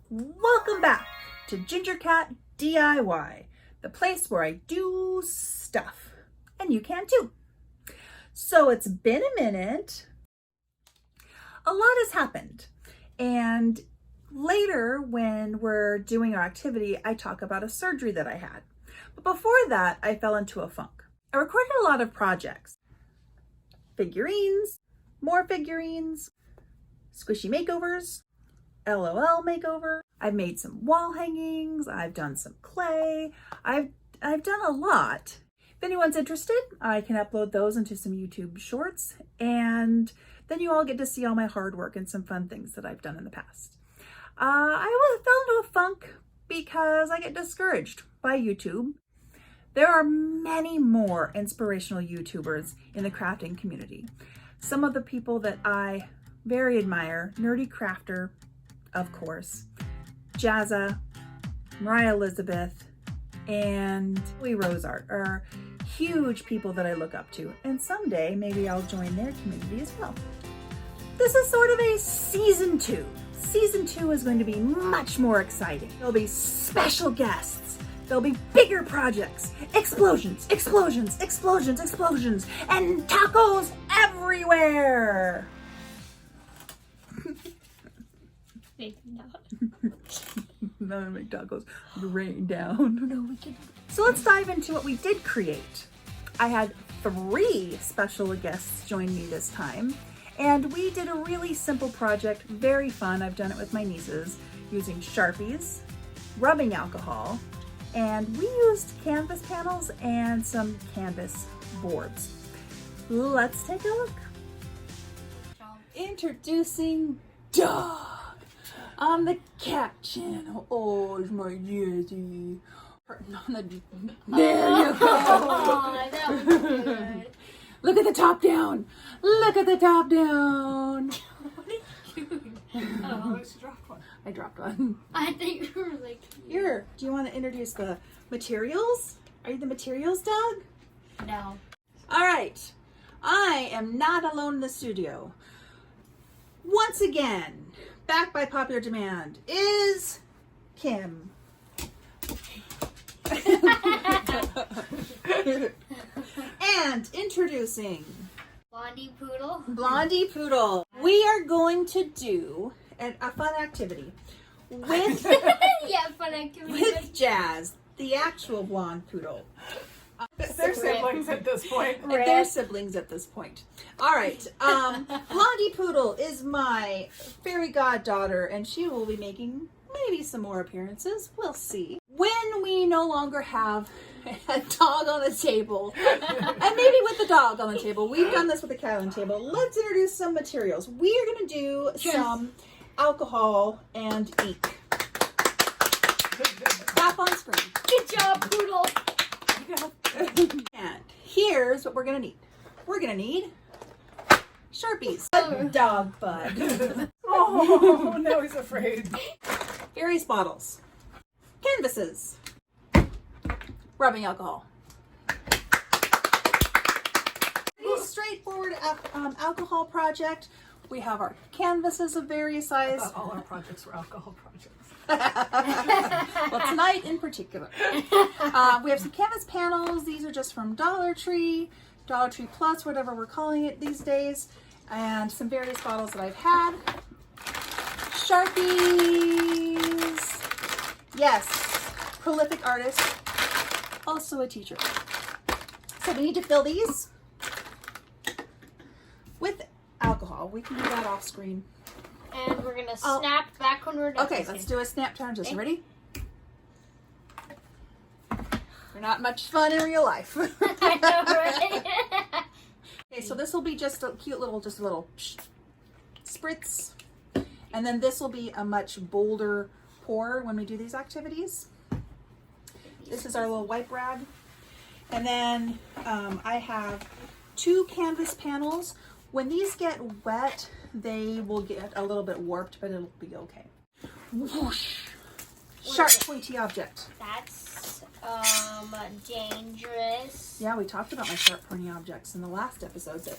Welcome back to GingerCat DIY, the place where I do stuff, and you can too. So it's been a minute. A lot has happened, and later when we're doing our activity, I talk about a surgery that I had. But before that, I fell into a funk. I recorded a lot of projects. Figurines, more figurines, squishy makeovers, LOL makeover. I've made some wall hangings. I've done some clay. I've done a lot. If anyone's interested, I can upload those into some YouTube shorts, and then you all get to see all my hard work and some fun things that I've done in the past. I fell into a funk because I get discouraged by YouTube. There are many more inspirational YouTubers in the crafting community. Some of the people that I very admire, Nerdy Crafter, of course, Jazza, Mariah Elizabeth, and Lee Rose Art are huge people that I look up to, and someday maybe I'll join their community as well. This is sort of a season 2. Season 2 is going to be much more exciting. There'll be special guests. There'll be bigger projects, explosions, explosions, explosions, explosions, and tacos everywhere. Maybe not. None of make tacos rain down. No, we can. So let's dive into what we did create. I had 3 special guests join me this time, and we did a really simple project, very fun. I've done it with my nieces using Sharpies, rubbing alcohol, and we used canvas panels and some canvas boards. Let's take a look. Introducing Dog on the Cat channel. Oh, it's my Jazzy. There you go. Oh, that was good. Look at the top down. Look at the top down. What are you doing? Oh, she dropped one. I dropped one. I think you were like... Here, do you want to introduce the materials? Are you the materials dog? No. All right. I am not alone in the studio. Once again, back by popular demand, is Kim. And introducing Blondie Poodle. Blondie Poodle. We are going to do a fun activity with, Yeah, fun activity. with Jazz, the actual blonde poodle. They're siblings at this point. They're siblings at this point. All right. Blondie Poodle is my fairy goddaughter, and she will be making maybe some more appearances. We'll see. When we no longer have a dog on the table, and maybe with the dog on the table, we've done this with the cat on the table. Let's introduce some materials. We are going to do some alcohol and ink. Tap on screen. Good job, Poodle. And here's what we're gonna need. We're gonna need Sharpies, a dog bud, Oh, now he's afraid. various bottles, canvases, rubbing alcohol. Pretty straightforward alcohol project. We have our canvases of various size. All our projects were alcohol projects. Well, tonight in particular. We have some canvas panels. These are just from Dollar Tree Plus, whatever we're calling it these days. And some various bottles that I've had. Sharpies. Yes, prolific artist. Also a teacher. So we need to fill these with alcohol. We can do that off screen. And we're gonna snap back when we're done. Okay, let's do a snap transition. Okay. Ready? You're not much fun in real life. I know, right? Okay, so this will be just a cute little, spritz. And then this will be a much bolder pour when we do these activities. This is our little wipe rag. And then I have 2 canvas panels. When these get wet, they will get a little bit warped, but it'll be okay. Whoosh. Sharp, pointy object. That's dangerous. Yeah, we talked about my sharp, pointy objects in the last episode. That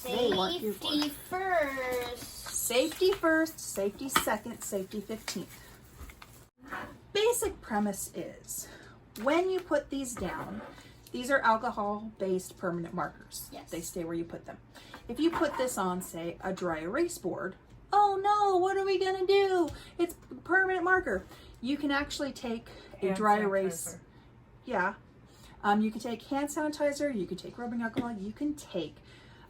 they weren't here for. Safety first. Safety first, safety second, safety 15th. basic premise is when you put these down, these are alcohol-based permanent markers. Yes. They stay where you put them. If you put this on, say, a dry erase board, oh no, what are we gonna do? It's a permanent marker. You can actually take a Hand dry erase. sanitizer. Yeah. You can take hand sanitizer, you can take rubbing alcohol, you can take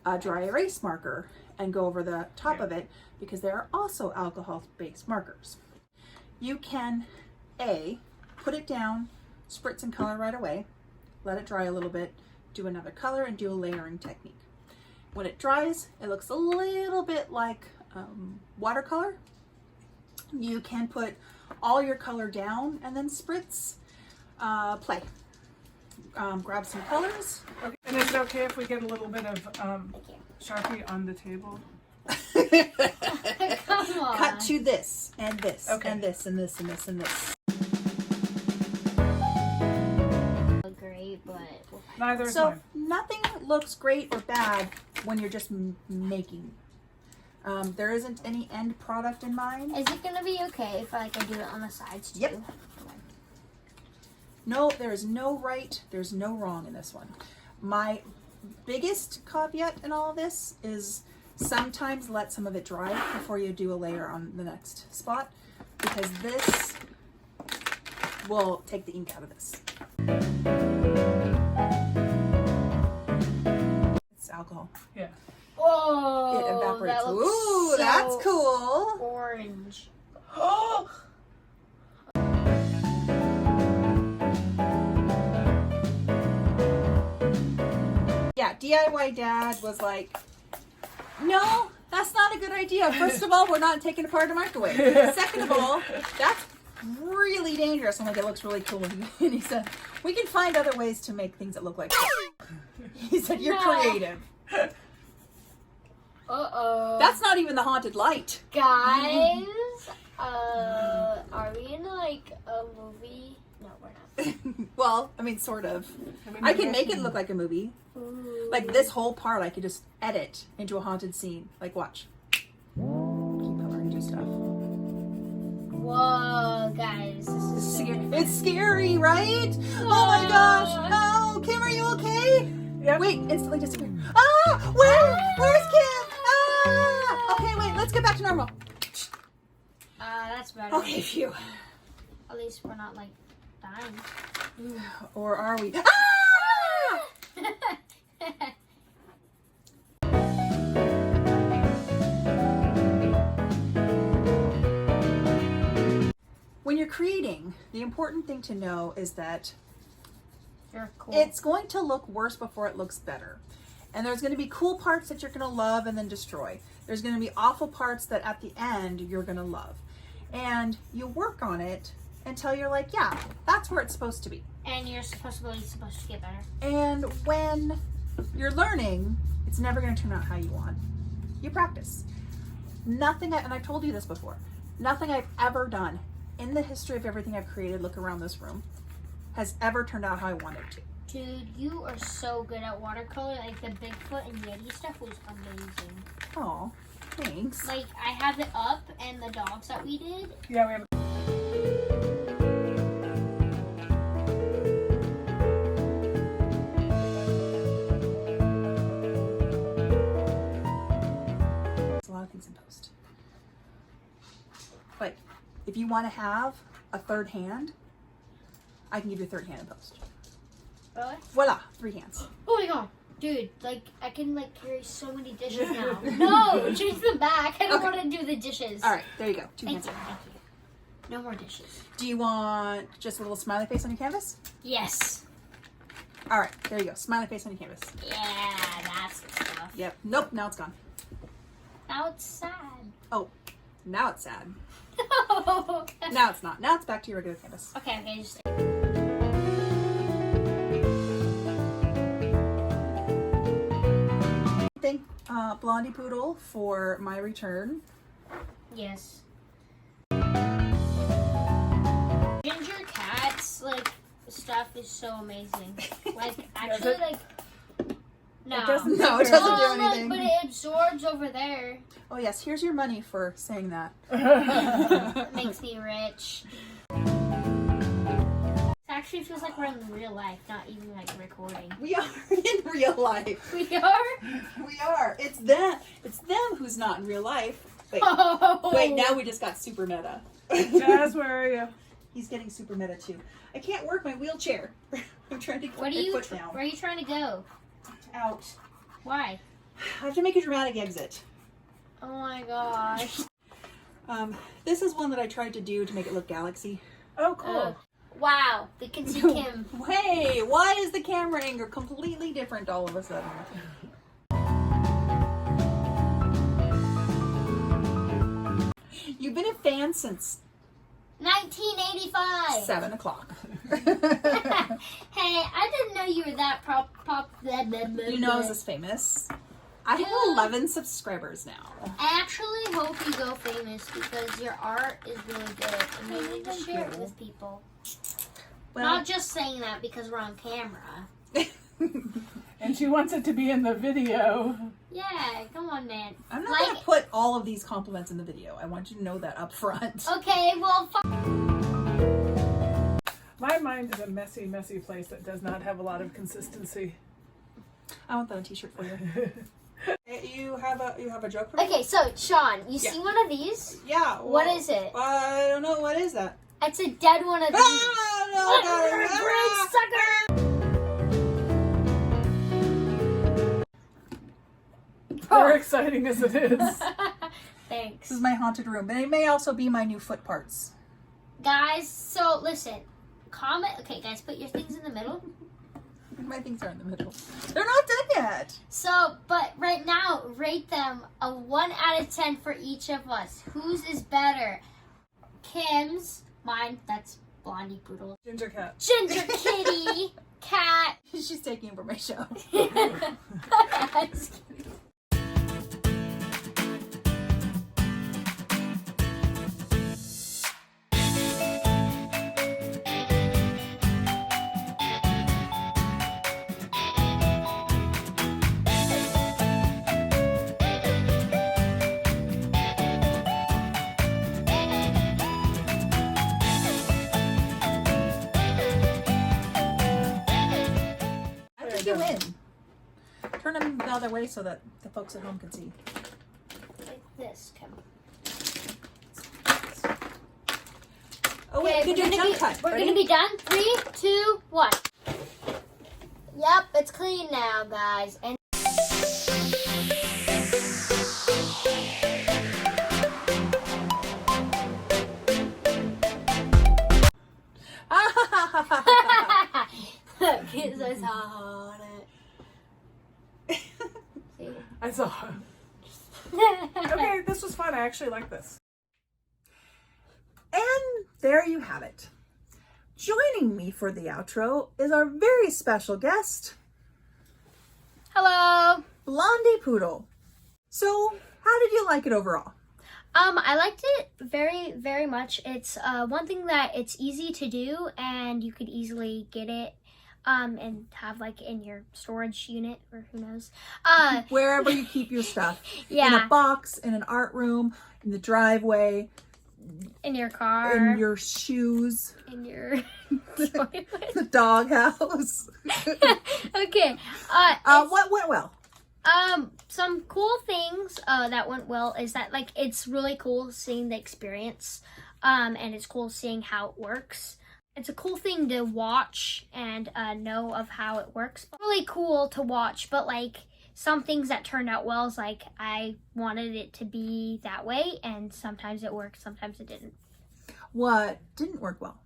a dry erase marker and go over the top of it, because there are also alcohol-based markers. You can, A, put it down, spritz and color right away, let it dry a little bit, do another color, and do a layering technique. When it dries, it looks a little bit like watercolor. You can put all your color down and then spritz, play. Grab some colors. Okay. And is it okay if we get a little bit of Sharpie on the table? Come on. Cut to this, and this, Okay. and this, and this, and this, and this. Great, but Neither is So mine. nothing looks great or bad when you're just making. There isn't any end product in mind. is it gonna be okay if I do it on the sides too? Yep. No, there is no right, there's no wrong in this one. My biggest caveat in all of this is sometimes let some of it dry before you do a layer on the next spot, because this will take the ink out of this. It's alcohol. Yeah. Whoa, It evaporates. that looks Ooh, so that's cool. orange. Oh! Yeah, DIY Dad was like, no, that's not a good idea. First of all, we're not taking apart a microwave. Second of all, that's really dangerous. I'm like, it looks really cool. And he said, we can find other ways to make things that look like this. He said, you're No. creative. Uh-oh. That's not even the haunted light. Guys, are we in like a movie? No, we're not. Well, I mean, sort of. mean, I can make it look like a movie. Ooh. Like this whole part, I could just edit into a haunted scene. Like, watch. Keep coloring do stuff. Whoa, guys, this is It's scary, right? Oh my gosh! Oh, Kim, are you okay? Yep. Wait, instantly disappear. Ah! Where's Kim? Ah! Okay, wait, let's get back to normal. that's better. Okay, phew. At least we're not like dying. Or are we? Ah! When you're creating, the important thing to know is that You're cool. it's going to look worse before it looks better. And there's going to be cool parts that you're going to love and then destroy. There's going to be awful parts that at the end you're going to love. And you work on it until you're like, yeah, that's where it's supposed to be. and you're supposed to get better. And when you're learning, it's never going to turn out how you want. You practice. Nothing, and I've told you this before, nothing I've ever done in the history of everything I've created, look around this room, has ever turned out how I wanted it to. Dude, you are so good at watercolor. Like the Bigfoot and Yeti stuff was amazing. Oh, thanks. Like I have it up, and the dogs that we did. Yeah, we have. There's a lot of things in post. But if you want to have a third hand, I can give you a third hand in post. Really? Voila, 3 hands. Oh my god. Dude, like, I can, like, carry so many dishes now. No! Change them back. I don't Okay. want to do the dishes. All right, there you go. 2 Thank hands. you. Thank you. No more dishes. Do you want just a little smiley face on your canvas? Yes. All right, there you go. Smiley face on your canvas. Yeah, that's the stuff. Yep. Nope, now it's gone. Now it's sad. Oh, now it's sad. No. Now it's not. Now it's back to your regular canvas. Okay, just... Thank Blondie Poodle for my return. Yes. GingerCat's, like, stuff is so amazing. Like, actually, like... No. It doesn't No, it do doesn't do Oh, look, anything. but it absorbs over there. Oh yes, here's your money for saying that. It makes me rich. actually feels like we're in real life, not even like recording. We are in real life. We are? We are. It's them who's not in real life. Wait, Oh. wait, now we just got super meta. Jazz, where are you? He's getting super meta too. I can't work my wheelchair. I'm trying to get What are my you? foot down. Where are you trying to go? Out. Why? I have to make a dramatic exit. Oh my gosh. This is one that I tried to do to make it look galaxy. Oh, cool. Wow, we can see Kim. Hey, why is the camera angle completely different all of a sudden? You've been a fan since 1985. 7 o'clock. Hey, I didn't know you were that pop. Blah, blah, blah, You know I blah. was famous. I have 11 subscribers now. I actually hope you go famous because your art is really good and you need to share it with people. Well, Not just saying that because we're on camera. And she wants it to be in the video. Yeah, come on, man. I'm not going to put all of these compliments in the video. I want you to know that up front. Okay, well, My mind is a messy, messy place that does not have a lot of consistency. I want that on a t-shirt for you. You have a joke for me? Okay, so Sean, you Yeah. see one of these? Yeah. What is it? I don't know. What is that? It's a dead one of these. Ah, no, Great sucker! More exciting as it is. Thanks. This is my haunted room, but it may also be my new foot parts. Guys, so listen. Comment. Okay, guys, put your things in the middle. My things are in the middle. They're not done yet. So, but right now, rate them a 1 out of 10 for each of us. Whose is better? Kim's, mine, that's Blondie Poodle. GingerCat. Ginger Kitty, Cat. She's taking over my show. I'm just kidding. I think you win. Turn them the other way so that the folks at home can see. Like this, Kim. Oh wait, Okay, we can do a jump cut. we're Ready? gonna be done. 3, 2, 1. Yep, it's clean now, guys. And kids are so hard. See? I saw. Okay, this was fun. I actually like this. And there you have it. Joining me for the outro is our very special guest, Hello. Blondie Poodle. So, how did you like it overall? I liked it very, very much. It's one thing that it's easy to do and you could easily get it and have like in your storage unit or who knows. Wherever you keep your stuff. Yeah. In a box, in an art room, in the driveway, In your car. in your shoes, In your toilet. the doghouse. Okay. What went well? Some cool things that went well is that like it's really cool seeing the experience, and it's cool seeing how it works. It's a cool thing to watch and know of how it works. Really cool to watch, but like some things that turned out well is like I wanted it to be that way, and sometimes it worked, sometimes it didn't. What didn't work well?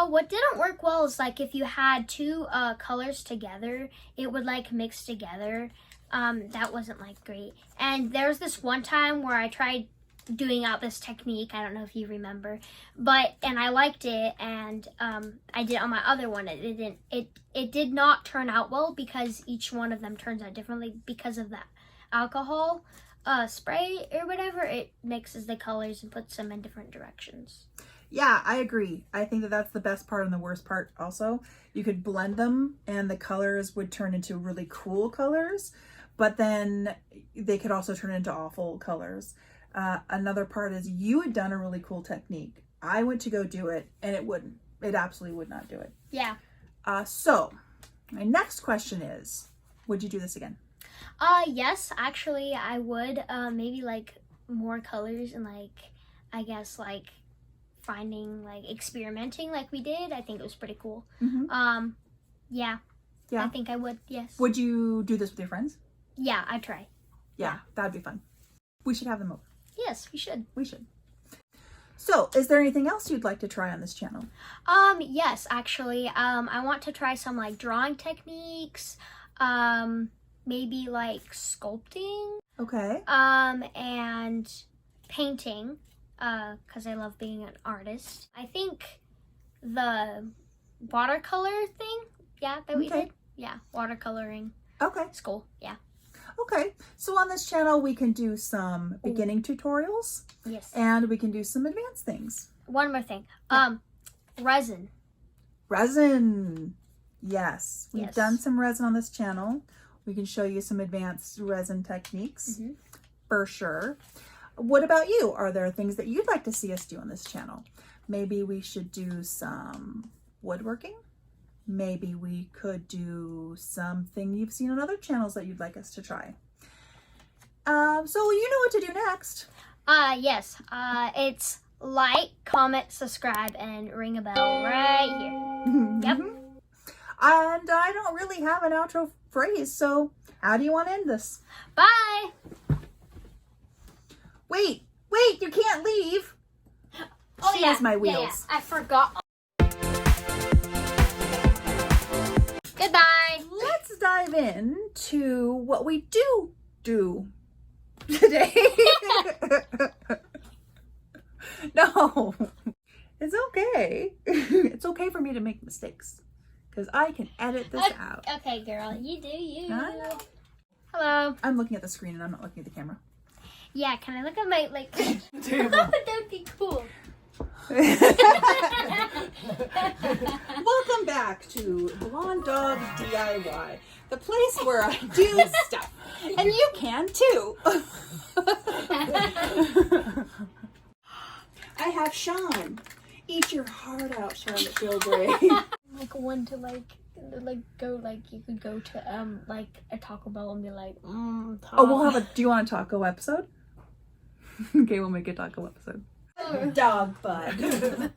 What didn't work well is like if you had two colors together, it would like mix together. That wasn't like great. And there was this one time where I tried doing out this technique. I don't know if you remember, and I liked it, and I did it on my other one. It did not turn out well because each one of them turns out differently because of that alcohol spray or whatever. It mixes the colors and puts them in different directions. Yeah, I agree. I think that that's the best part and the worst part also. You could blend them and the colors would turn into really cool colors, but then they could also turn into awful colors. Another part is you had done a really cool technique. I went to go do it and it wouldn't. It absolutely would not do it. Yeah. So my next question is, would you do this again? Yes, actually I would. Maybe like more colors and like, I guess like finding, like experimenting like we did. I think it was pretty cool. Yeah. Yeah. I think I would, yes. Would you do this with your friends? Yeah, I'd try. Yeah, that'd be fun. We should have them over. Yes, we should. We should. So, is there anything else you'd like to try on this channel? Yes, actually. I want to try some like drawing techniques, maybe like sculpting, Okay. and painting, because I love being an artist. I think the watercolor thing, yeah, that we did. Yeah, watercoloring Okay. school, yeah. Okay. So on this channel, we can do some beginning tutorials Yes. and we can do some advanced things. One more thing. Resin. Resin. Yes. We've Yes. done some resin on this channel. We can show you some advanced resin techniques for sure. What about you? Are there things that you'd like to see us do on this channel? Maybe we should do some woodworking. Maybe we could do something you've seen on other channels that you'd like us to try. So you know what to do next. Yes. It's like, comment, subscribe, and ring a bell right here. Yep. And I don't really have an outro phrase, so how do you want to end this? Bye. Wait, you can't leave. Oh, She has my wheels. I forgot. Goodbye. Let's dive into what we do today. No, it's okay. It's okay for me to make mistakes because I can edit this out. Okay, girl, you do you. I know. Hello. I'm looking at the screen and I'm not looking at the camera. Yeah, can I look at my like? Table. That'd be cool. Welcome back to Blonde Dog DIY, the place where I do stuff, and you can too. I have Sean. Eat your heart out, Charlotte Shilbury. Like one to like go like you could go to like a Taco Bell and be like Oh, we'll have a. Do you want a taco episode? Okay, we'll make a taco episode. Dog bud.